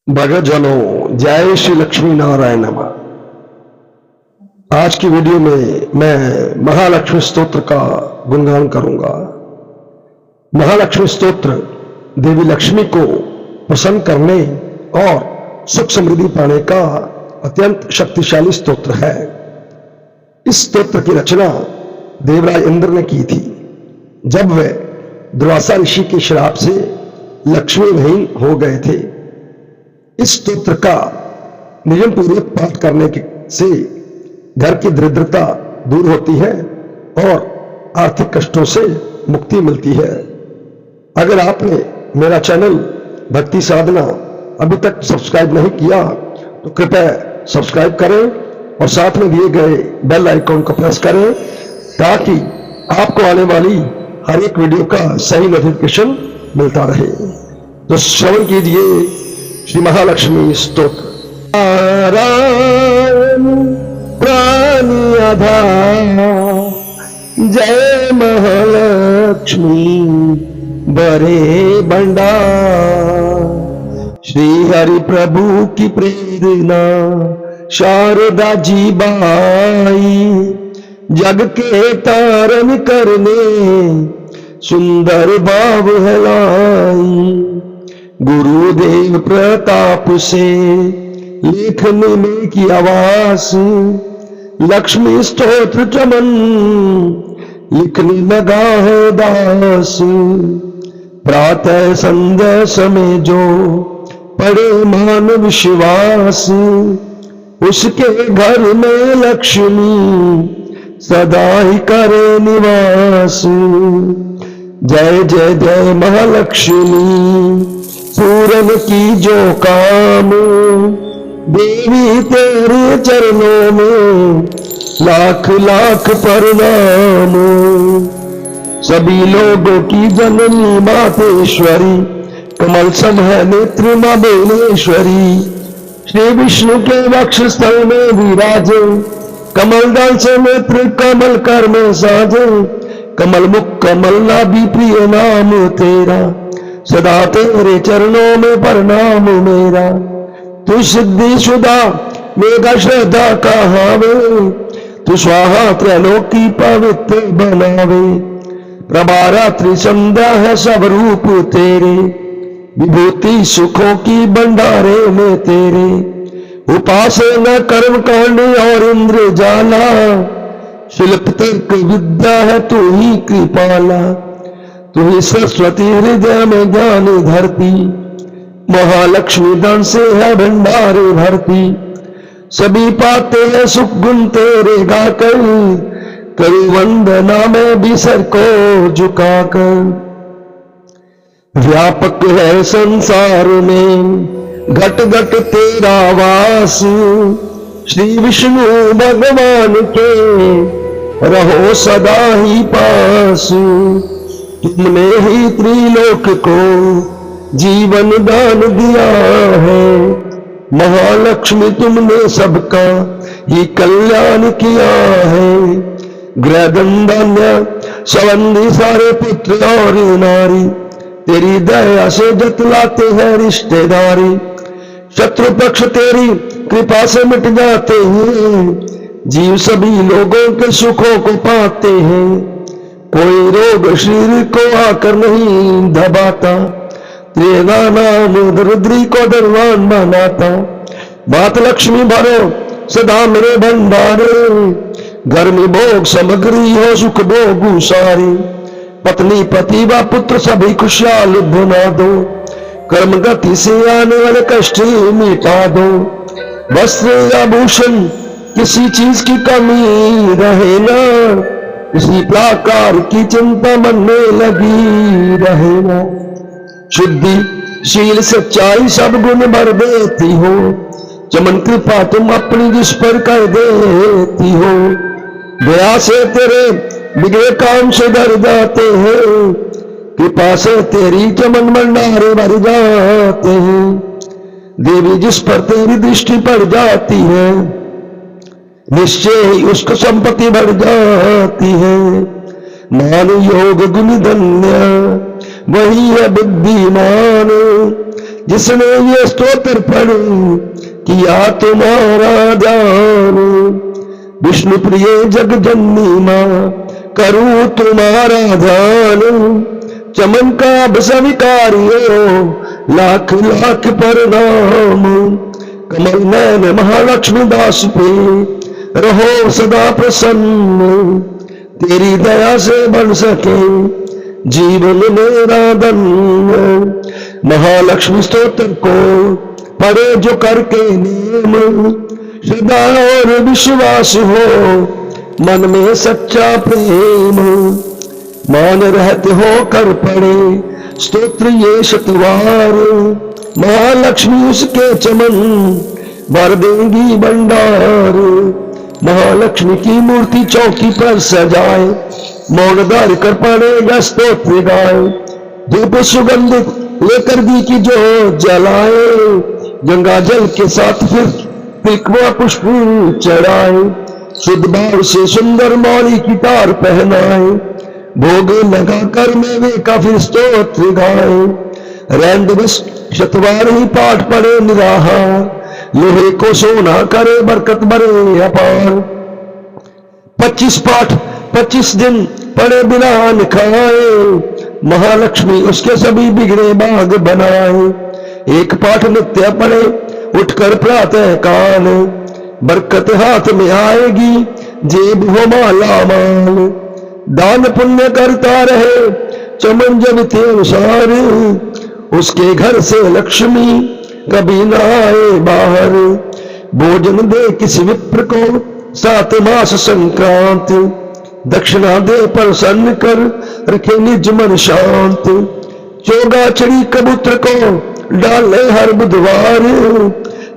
भगतजनों, जय श्री लक्ष्मी नारायण नमः। आज की वीडियो में मैं महालक्ष्मी स्तोत्र का गुणगान करूंगा। महालक्ष्मी स्तोत्र देवी लक्ष्मी को प्रसन्न करने और सुख समृद्धि पाने का अत्यंत शक्तिशाली स्तोत्र है। इस स्तोत्र की रचना देवराज इंद्र ने की थी जब वे दुर्वासा ऋषि के श्राप से लक्ष्मी विहीन हो गए थे। इस स्तोत्र का नियम पूर्वक पाठ करने से घर की दरिद्रता दूर होती है और आर्थिक कष्टों से मुक्ति मिलती है। अगर आपने मेरा चैनल भक्ति साधना अभी तक सब्सक्राइब नहीं किया तो कृपया सब्सक्राइब करें और साथ में दिए गए बेल आइकॉन को प्रेस करें ताकि आपको आने वाली हर एक वीडियो का सही नोटिफिकेशन मिलता रहे। तो श्रवण कीजिए श्री महालक्ष्मी स्तोत्र। नारायण प्राणी आधार, जय महालक्ष्मी बड़े भंडार। श्री हरि प्रभु की प्रेरणा शारदा जी बाई, जग के तारण करने सुंदर भाव है लाई। गुरुदेव प्रताप से लिखने में की आवास, लक्ष्मी स्तोत्र चमन लिखने लगा है दास। प्रातः संध्या समय जो पड़े मान विश्वास, उसके घर में लक्ष्मी सदा ही करे निवास। जय जय जय महालक्ष्मी पूरन की जो काम, देवी तेरे चरणों में लाख लाख प्रणाम। सभी लोगों की जननी मातेश्वरी, कमल सम है नेत्र मां भुवनेश्वरी। श्री विष्णु के वक्षस्थल में विराजे, कमल दल से नेत्र कमल कर में साजे। कमल मुख कमल नाभि प्रिय नाम तेरा, सदा तेरे चरणों में प्रणाम मेरा। तू सिद्धि सुधा मेघा श्रद्धा कहावे, तू स्वाहा त्रैलोकी पवित्र बनावे। प्रभा रात्रि संध्या है सब रूप तेरे, विभूति सुखों की भंडारे में तेरे। उपासना कर्म कांड और इंद्र जाला, शिल्प तर्क विद्या है तू ही कृपाला। तू ही सरस्वती हृदय में ज्ञान धरती, महालक्ष्मी धन से है भंडारे भरती। सभी पाते हैं सुख गुण तेरे गाकर, करूं वंदना में भी सर को झुकाकर। व्यापक है संसार में घट घट तेरा वास, श्री विष्णु भगवान के रहो सदा ही पास। तुमने ही त्रिलोक को जीवन दान दिया है, महालक्ष्मी तुमने सबका ही कल्याण किया है। गृह धन्य संबंधी सारे पुत्र और नारी, तेरी दया से जतलाते हैं रिश्तेदारी। शत्रु पक्ष तेरी कृपा से मिट जाते हैं, जीव सभी लोगों के सुखों को पाते हैं। कोई रोग शरीर को आकर नहीं दबाता, तेरा नाम दरिद्री को धनवान बनाता। मात लक्ष्मी भरो सदा मेरे भंडारे, घर में भोग सामग्री हो सुख भोग सारे। पत्नी पति व पुत्र सभी खुशहाल बना दो, कर्म गति से आने वाले कष्ट मिटा दो। वस्त्र आभूषण किसी चीज की कमी रहे ना, इसी प्रकार की चिंता मन में लगी रहे ना। शुद्धि शील सच्चाई सब गुण भर देती हो, चमन कृपा तुम अपनी जिस पर कर देती हो। दया से तेरे बिगड़े काम सुधर जाते हैं, कृपा से तेरी चमन भंडारे भर जाते हैं। देवी जिस पर तेरी दृष्टि पड़ जाती है, निश्चय ही उसको संपत्ति बढ़ जाती है। मान योग गुण धन्य वही है बुद्धिमान, जिसने ये स्तोत्र पढ़े किया तुम्हारा ध्यान। विष्णु प्रिय जगजननी मां करूं तुम्हारा ध्यान। चमन का बसविकारियो लाख लाख प्रणाम। कमल नैन महालक्ष्मी दास पे रहो सदा प्रसन्न। तेरी दया से बन सके जीवन मेरा धन्य। महालक्ष्मी स्तोत्र को पढ़े जो करके नेम, श्रद्धा और विश्वास हो मन में सच्चा प्रेम। मान रहते हो कर पड़े स्तोत्र ये शतवार। महालक्ष्मी उसके चमन भर देंगी भंडार। महालक्ष्मी की मूर्ति चौकी पर सजाए, मौन धार कर पड़ेगा स्तोत्र गाए। धूप सुगंधित लेकर दी की जो जलाए, गंगा जल के साथ फिर तिलकवा पुष्प चढ़ाए। शुद्ध भाव से सुंदर मौली की तार पहनाए, भोग लगाकर मेवे का फिर स्तोत्र गाए। रैन दिवस शतवार ही पाठ पढ़े निराहार, लोहे को सोना करे बरकत बरे अपार। 25 पाठ 25 दिन पढ़े बिना अन्न खाए, महालक्ष्मी उसके सभी बिगड़े बाग बनाए। एक पाठ नित्य पढ़े उठकर प्रातः काल, बरकत हाथ में आएगी जेब हो माला माल। दान पुण्य करता रहे चमन जब थे अनुसार, उसके घर से लक्ष्मी कभी न आए बाहर। भोजन दे किसी विप्र को 7 मास संक्रांत, दक्षिणा दे प्रसन्न कर रखे निज मन शांत। चोगा चढ़ी कबूतर को डाले हर बुधवार,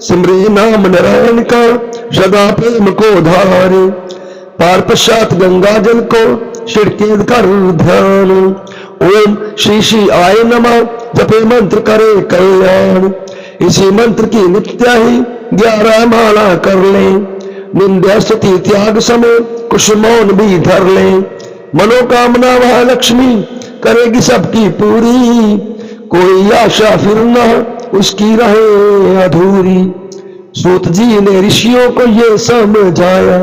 सिमरे नाम नारायण का सदा प्रेम को धार। पार पश्चात गंगा जल को छिड़के कर ध्यान, ओम श्री श्री आय नमः जपे मंत्र करे कल्याण। इसी मंत्र की नित्य ही 11 माला कर ले, निंदा स्तुति त्याग समय कुछ मौन भी धर ले। मनोकामना वह लक्ष्मी करेगी सबकी पूरी, कोई आशा फिर न उसकी रहे अधूरी। सूत जी ने ऋषियों को ये समझाया,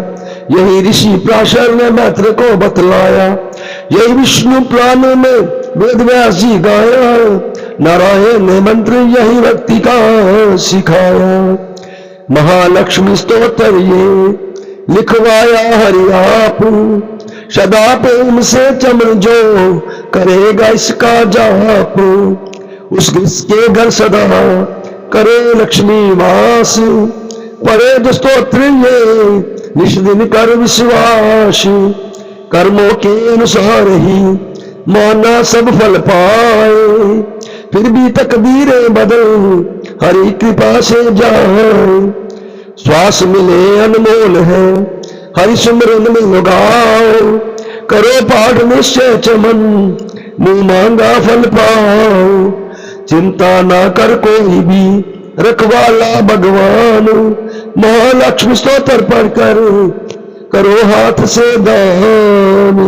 यही ऋषि प्राशर ने मैत्र को बतलाया। यही विष्णु पुराण में वेद व्यास जी गाया, नारायण ने मंत्र यही भक्ति का सिखाया। महालक्ष्मी स्तोत्र ये लिखवाया हरि आप, सदा प्रेम से चमन जो करेगा इसका जाप। उसके घर सदा करे लक्ष्मी वास, पढ़े जो स्तोत्र ये निश दिन कर विश्वास। कर्मों के अनुसार ही माना सब फल पाए, फिर भी तकदीरें बदल हरि कृपा से जाए। श्वास मिले अनमोल है हरि सिमरन में लगाओ, करो पाठ निश्चय चमन मुंह मांगा फल पाओ। चिंता ना कर कोई भी रखवाला भगवान, महालक्ष्मी स्तोत्र पढ़कर करो हाथ से दान।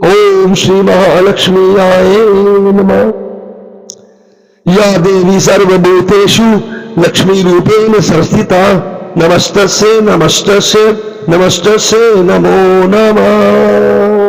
ओम श्री महालक्ष्मी आय नमः। या देवी सर्वभूतेषु लक्ष्मी रूपेण संस्थिता, नमस्तस्यै नमस्तस्यै नमस्तस्यै नमो नमः।